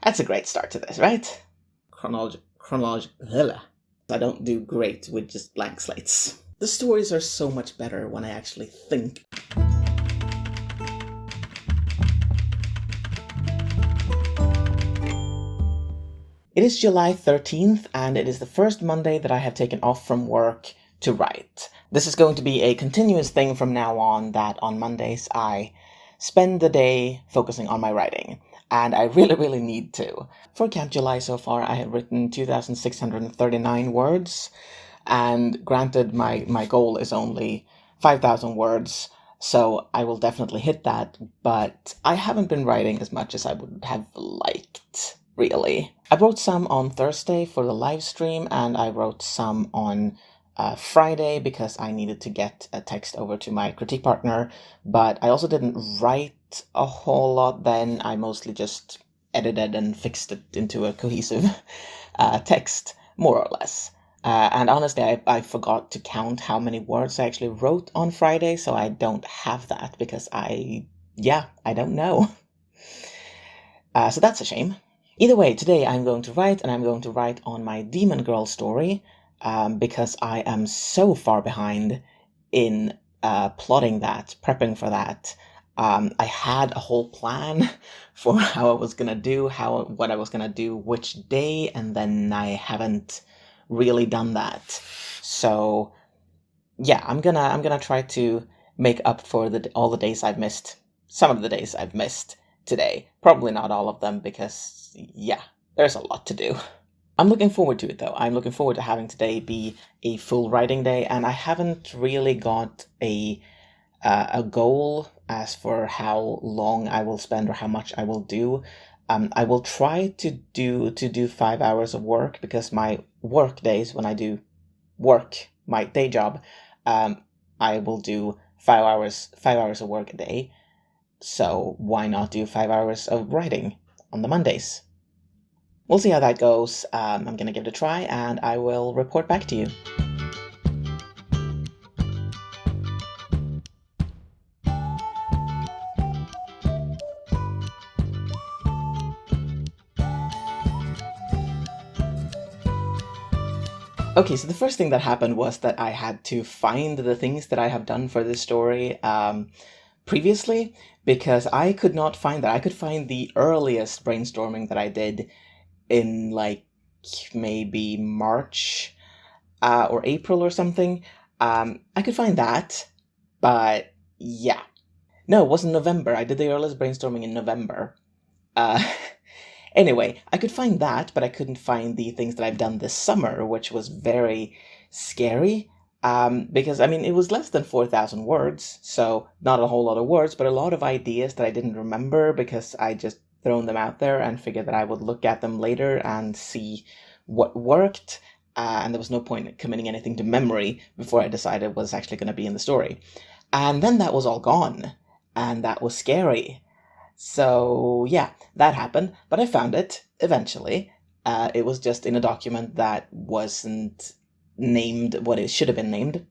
That's a great start to this, right? Chronological. I don't do great with just blank slates. The stories are so much better when I actually think. It is July 13th, and it is the first Monday that I have taken off from work to write. This is going to be a continuous thing from now on, that on Mondays I spend the day focusing on my writing. And I really need to. For Camp July so far, I have written 2,639 words. And granted, my goal is only 5,000 words, so I will definitely hit that. But I haven't been writing as much as I would have liked, really. I wrote some on Thursday for the live stream, and I wrote some on Friday because I needed to get a text over to my critique partner, but I also didn't write a whole lot then. I mostly just edited and fixed it into a cohesive text, more or less. And honestly, I forgot to count how many words I actually wrote on Friday, so I don't have that because I don't know. So that's a shame. Either way, today I'm going to write, and I'm going to write on my Demon Girl story, because I am so far behind in plotting that, prepping for that. I had a whole plan for how I was gonna do, what I was gonna do, which day, and then I haven't really done that. So yeah, I'm gonna try to make up for all the days I've missed. Some of the days I've missed today. Probably not all of them, because yeah, there's a lot to do. I'm looking forward to it, though. I'm looking forward to having today be a full writing day, and I haven't really got a goal as for how long I will spend or how much I will do. I will try to do 5 hours of work, because my work days, when I do work, my day job, I will do 5 hours of work a day. So why not do 5 hours of writing on the Mondays? We'll see how that goes. I'm going to give it a try, and I will report back to you. Okay, so the first thing that happened was that I had to find the things that I have done for this story previously, because I could not find that. I could find the earliest brainstorming that I did in like maybe March or April or something. I could find that, but yeah. No, it wasn't November. I did the earliest brainstorming in November. Anyway, I could find that, but I couldn't find the things that I've done this summer, which was very scary. Because, I mean, it was less than 4,000 words, so not a whole lot of words, but a lot of ideas that I didn't remember because I just thrown them out there and figured that I would look at them later and see what worked, and there was no point in committing anything to memory before I decided was actually going to be in the story. And then that was all gone, and that was scary. So yeah, that happened, but I found it eventually. It was just in a document that wasn't named what it should have been named,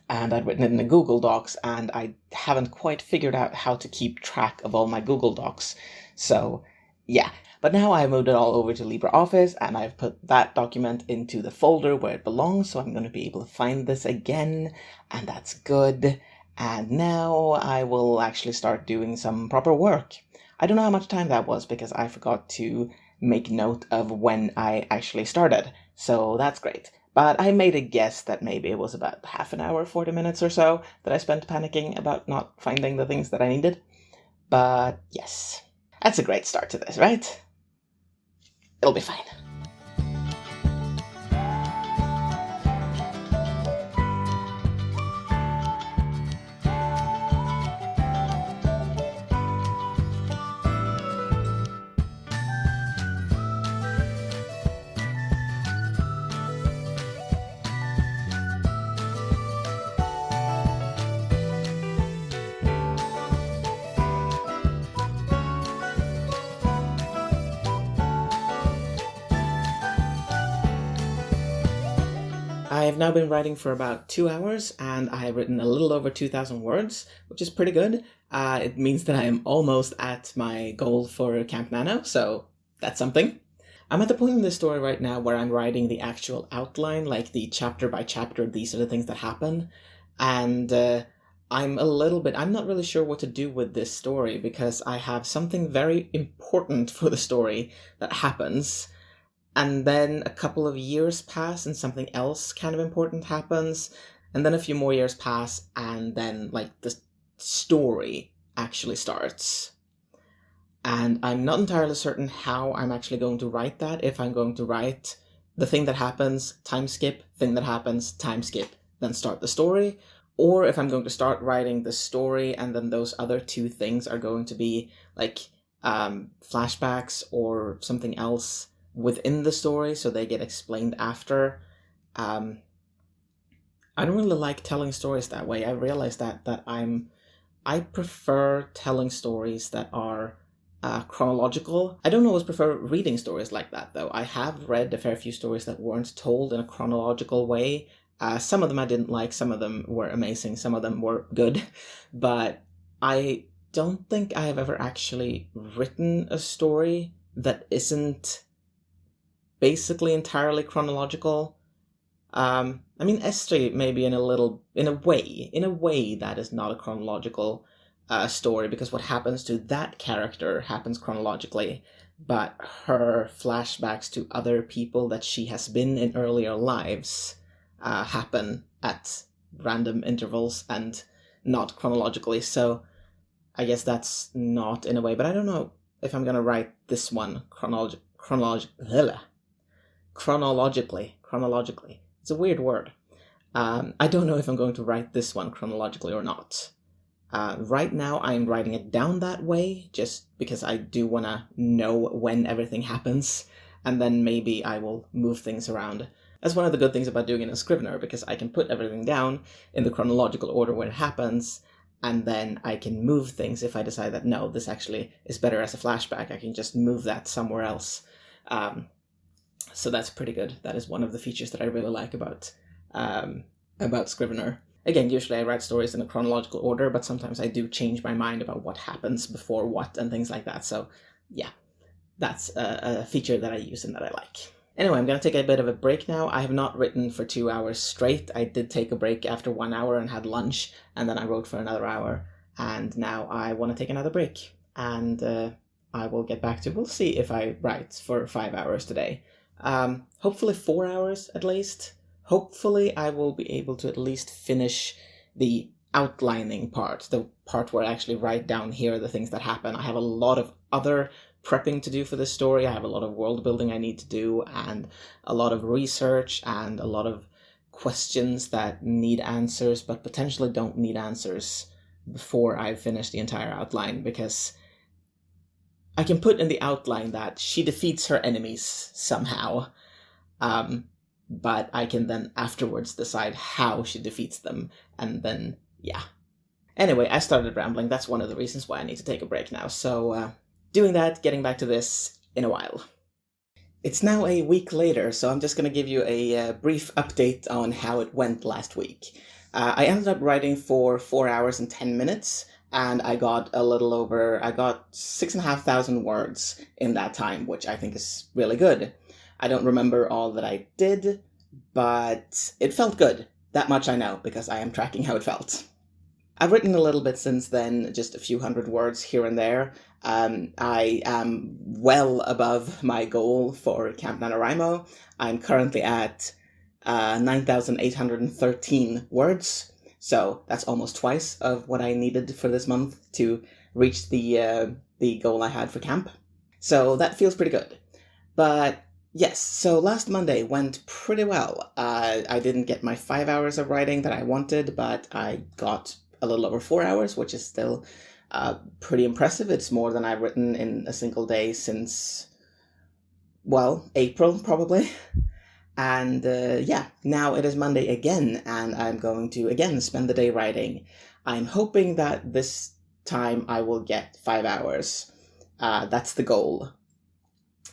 and I'd written it in the Google Docs, and I haven't quite figured out how to keep track of all my Google Docs. So yeah, but now I moved it all over to LibreOffice, and I've put that document into the folder where it belongs, so I'm going to be able to find this again, and that's good. And now I will actually start doing some proper work. I don't know how much time that was, because I forgot to make note of when I actually started, so that's great. But I made a guess that maybe it was about half an hour, 40 minutes or so, that I spent panicking about not finding the things that I needed. But yes, that's a great start to this, right? It'll be fine. I have now been writing for about 2 hours, and I have written a little over 2,000 words, which is pretty good. It means that I am almost at my goal for Camp Nano, so that's something. I'm at the point in this story right now where I'm writing the actual outline, like the chapter by chapter, these are the things that happen. And I'm not really sure what to do with this story because I have something very important for the story that happens. And then a couple of years pass and something else kind of important happens. And then a few more years pass and then like the story actually starts. And I'm not entirely certain how I'm actually going to write that, if I'm going to write the thing that happens, time skip, thing that happens, time skip, then start the story, or if I'm going to start writing the story and then those other two things are going to be like flashbacks or something else within the story, so they get explained after. I don't really like telling stories that way. I realize that I prefer telling stories that are chronological. I don't always prefer reading stories like that, though. I have read a fair few stories that weren't told in a chronological way. Some of them I didn't like, some of them were amazing, some of them were good, but I don't think I have ever actually written a story that isn't basically entirely chronological. I mean, Estri maybe in a way that is not a chronological story, because what happens to that character happens chronologically, but her flashbacks to other people that she has been in earlier lives happen at random intervals and not chronologically, so I guess that's not in a way, but I don't know if I'm gonna write this one chronologically. It's a weird word. I don't know if I'm going to write this one chronologically or not. Right now, I'm writing it down that way, just because I do want to know when everything happens, and then maybe I will move things around. That's one of the good things about doing it in Scrivener, because I can put everything down in the chronological order where it happens, and then I can move things if I decide that, no, this actually is better as a flashback. I can just move that somewhere else. So that's pretty good. That is one of the features that I really like about Scrivener. Again, usually I write stories in a chronological order, but sometimes I do change my mind about what happens before what and things like that. So yeah, that's a feature that I use and that I like. Anyway, I'm going to take a bit of a break now. I have not written for 2 hours straight. I did take a break after 1 hour and had lunch, and then I wrote for another hour. And now I want to take another break. And I will get back to, we'll see if I write for 5 hours today. Hopefully 4 hours at least. Hopefully I will be able to at least finish the outlining part, the part where I actually write down here the things that happen. I have a lot of other prepping to do for this story. I have a lot of world building I need to do, and a lot of research, and a lot of questions that need answers, but potentially don't need answers before I've finished the entire outline, because I can put in the outline that she defeats her enemies somehow, but I can then afterwards decide how she defeats them, and then, yeah. Anyway, I started rambling. That's one of the reasons why I need to take a break now, so doing that, getting back to this in a while. It's now a week later, so I'm just going to give you a brief update on how it went last week. I ended up writing for 4 hours and 10 minutes, and I got 6,500 words in that time, which I think is really good. I don't remember all that I did, but it felt good. That much I know, because I am tracking how it felt. I've written a little bit since then, just a few hundred words here and there. I am well above my goal for Camp NaNoWriMo. I'm currently at 9,813 words, so that's almost twice of what I needed for this month to reach the goal I had for camp. So that feels pretty good. But yes, so last Monday went pretty well. I didn't get my 5 hours of writing that I wanted, but I got a little over 4 hours, which is still pretty impressive. It's more than I've written in a single day since, well, April, probably. And yeah, now it is Monday again, and I'm going to again spend the day writing. I'm hoping that this time I will get 5 hours. That's the goal.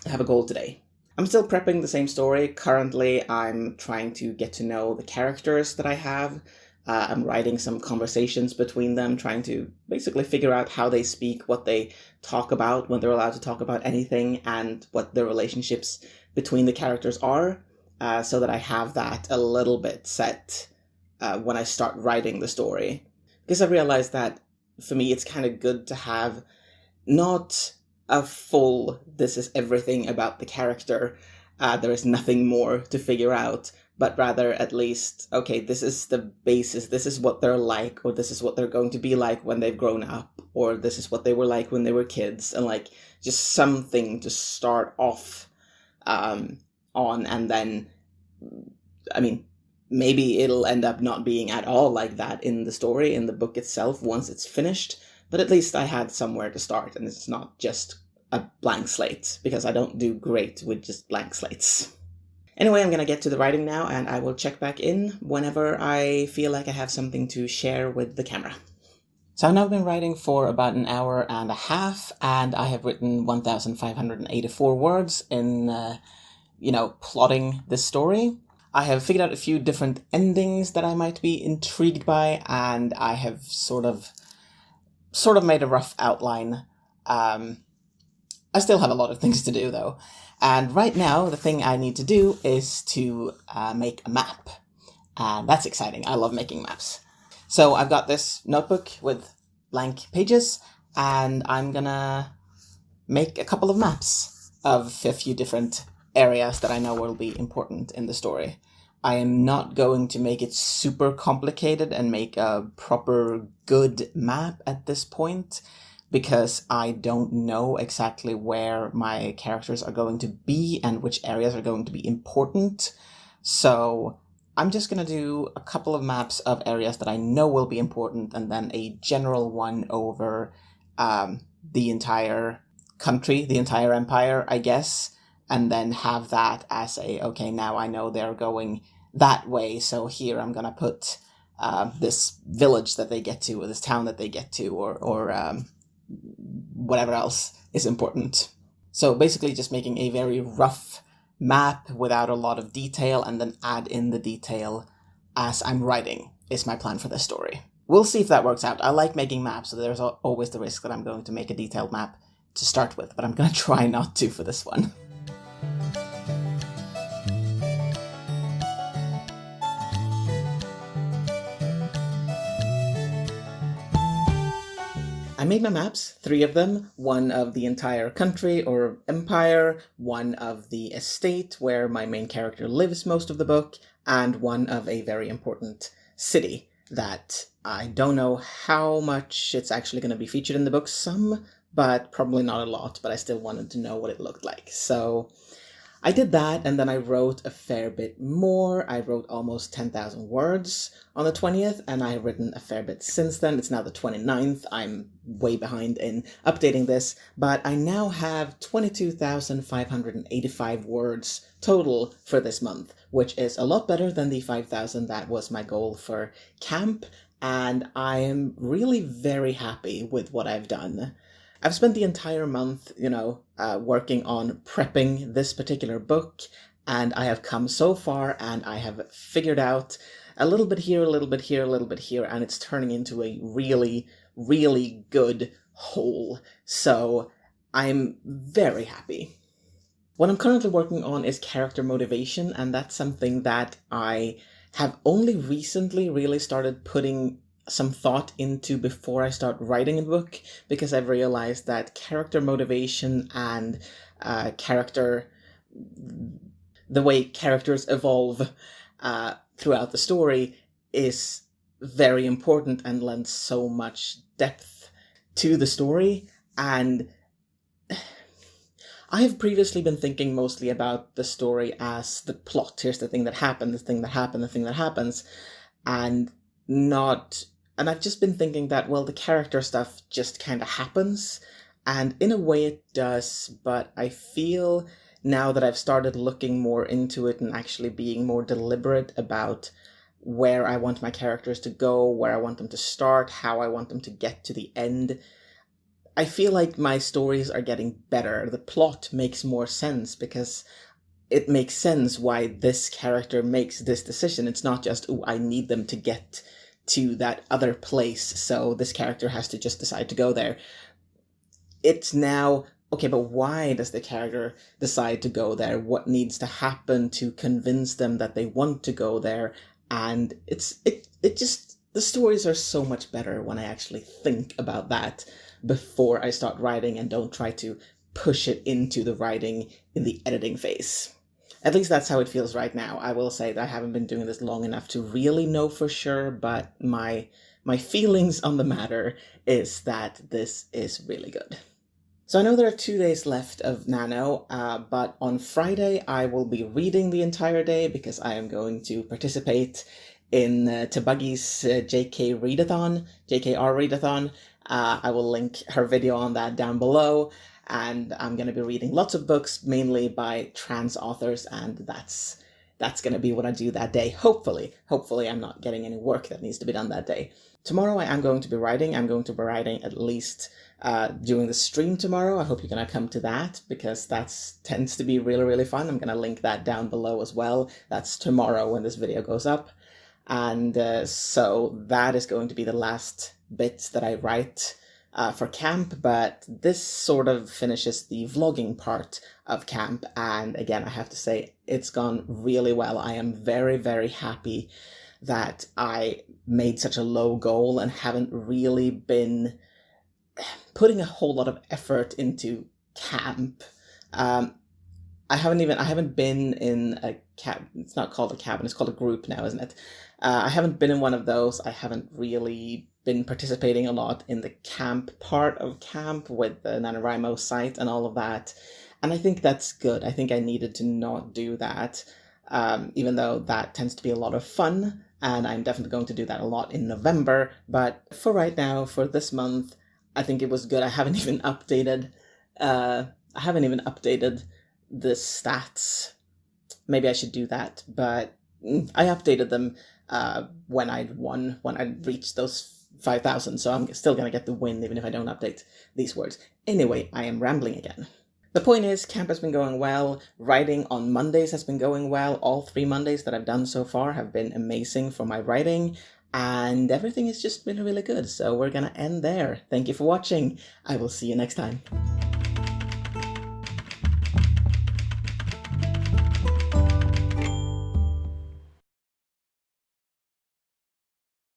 I have a goal today. I'm still prepping the same story. Currently, I'm trying to get to know the characters that I have. I'm writing some conversations between them, trying to basically figure out how they speak, what they talk about, when they're allowed to talk about anything, and what the relationships between the characters are, so that I have that a little bit set when I start writing the story. Because I realized that for me, it's kind of good to have not a full, this is everything about the character, there is nothing more to figure out, but rather at least, okay, this is the basis, this is what they're like, or this is what they're going to be like when they've grown up, or this is what they were like when they were kids, and like just something to start off on, and then, I mean, maybe it'll end up not being at all like that in the story, in the book itself, once it's finished, but at least I had somewhere to start, and it's not just a blank slate, because I don't do great with just blank slates. Anyway, I'm going to get to the writing now, and I will check back in whenever I feel like I have something to share with the camera. So I've now been writing for about an hour and a half, and I have written 1,584 words in, plotting this story. I have figured out a few different endings that I might be intrigued by, and I have sort of made a rough outline. I still have a lot of things to do, though. And right now, the thing I need to do is to make a map. And that's exciting. I love making maps. So I've got this notebook with blank pages, and I'm gonna make a couple of maps of a few different areas that I know will be important in the story. I am not going to make it super complicated and make a proper good map at this point, because I don't know exactly where my characters are going to be and which areas are going to be important. So I'm just going to do a couple of maps of areas that I know will be important, and then a general one over the entire country, the entire empire, I guess, and then have that as okay, now I know they're going that way, so here I'm going to put this village that they get to, or this town that they get to, or whatever else is important. So basically just making a very rough map without a lot of detail, and then add in the detail as I'm writing is my plan for this story. We'll see if that works out. I like making maps, so there's always the risk that I'm going to make a detailed map to start with, but I'm going to try not to for this one. I made my maps, 3 of them, one of the entire country or empire, one of the estate where my main character lives most of the book, and one of a very important city that I don't know how much it's actually going to be featured in the book, some, but probably not a lot, but I still wanted to know what it looked like. So I did that, and then I wrote a fair bit more. I wrote almost 10,000 words on the 20th, and I have written a fair bit since then. It's now the 29th. I'm way behind in updating this, but I now have 22,585 words total for this month, which is a lot better than the 5,000 that was my goal for camp, and I am really very happy with what I've done. I've spent the entire month, working on prepping this particular book, and I have come so far, and I have figured out a little bit here, a little bit here, a little bit here, and it's turning into a really, really good whole. So I'm very happy. What I'm currently working on is character motivation, and that's something that I have only recently really started putting some thought into before I start writing a book, because I've realized that character motivation and the way characters evolve throughout the story is very important and lends so much depth to the story. And I have previously been thinking mostly about the story as the plot. Here's the thing that happened, the thing that happened, the thing that happens, and I've just been thinking that, well, the character stuff just kind of happens, and in a way it does, but I feel now that I've started looking more into it and actually being more deliberate about where I want my characters to go, where I want them to start, how I want them to get to the end, I feel like my stories are getting better. The plot makes more sense, because it makes sense why this character makes this decision. It's not just, I need them to get to that other place, so this character has to just decide to go there. It's now, okay, but why does the character decide to go there? What needs to happen to convince them that they want to go there? And it just, the stories are so much better when I actually think about that before I start writing and don't try to push it into the writing in the editing phase. At least that's how it feels right now. I will say that I haven't been doing this long enough to really know for sure, but my feelings on the matter is that this is really good. So I know there are 2 days left of Nano, but on Friday I will be reading the entire day because I am going to participate in Tabuggy's JK Readathon. I will link her video on that down below, and I'm going to be reading lots of books, mainly by trans authors, and that's going to be what I do that day, hopefully. Hopefully I'm not getting any work that needs to be done that day. Tomorrow I am going to be writing. I'm going to be writing at least during the stream tomorrow. I hope you're going to come to that, because that tends to be really, really fun. I'm going to link that down below as well. That's tomorrow when this video goes up. And so that is going to be the last bit that I write for camp, but this sort of finishes the vlogging part of camp, and again, I have to say, it's gone really well. I am very, very happy that I made such a low goal and haven't really been putting a whole lot of effort into camp. I haven't been in a cabin. It's not called a cabin, it's called a group now, isn't it? I haven't been in one of those. I haven't really been participating a lot in the camp part of camp with the NaNoWriMo site and all of that. And I think that's good. I think I needed to not do that, even though that tends to be a lot of fun. And I'm definitely going to do that a lot in November. But for right now, for this month, I think it was good. I haven't even updated the stats. Maybe I should do that, but I updated them when I'd reached those 5,000, so I'm still going to get the win even if I don't update these words. Anyway, I am rambling again. The point is, camp has been going well, writing on Mondays has been going well. All 3 Mondays that I've done so far have been amazing for my writing, and everything has just been really good, so we're going to end there. Thank you for watching. I will see you next time.